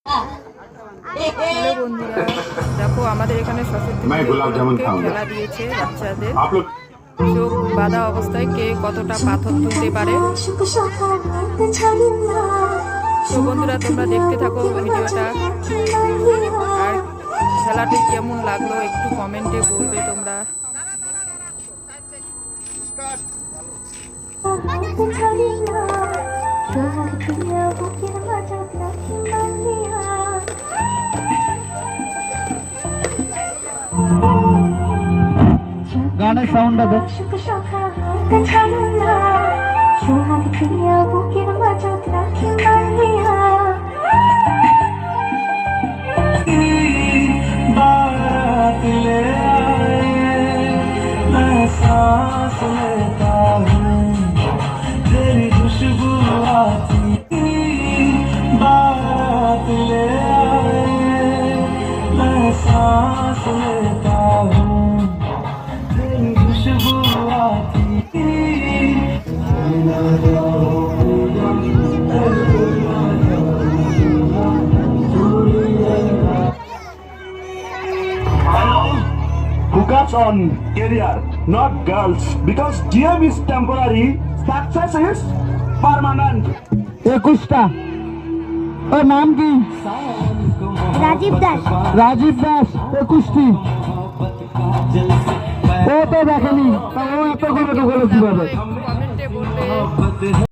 Hello বন্ধুরা, দেখো আমাদের এখানে সরস্বতী খেলা দিয়েছে বাচ্চাদের। চোখ বাঁধা অবস্থায় কে কতটা পাথর তুলতে পারে। তো বন্ধুরা, তোমরা দেখতে থাকো ভিডিওটা, আর খেলাটি কেমন লাগলো একটু কমেন্টে বলবে তোমরা। গানের সাউন্ডটা দে। सांस लेता हूँ तेरी खुशबू आती, बारात ले आए मैं सांस लेता हूँ तेरी खुशबू आती। Focus on career, not girls, because game is temporary, success is permanent. 21টা ওর নাম কি? রাজীব দাস। রাজীব দাস 21টি। ও তো দেখেনি, ও এত করে তো বলে কিভাবে? কমেন্টে বলবে।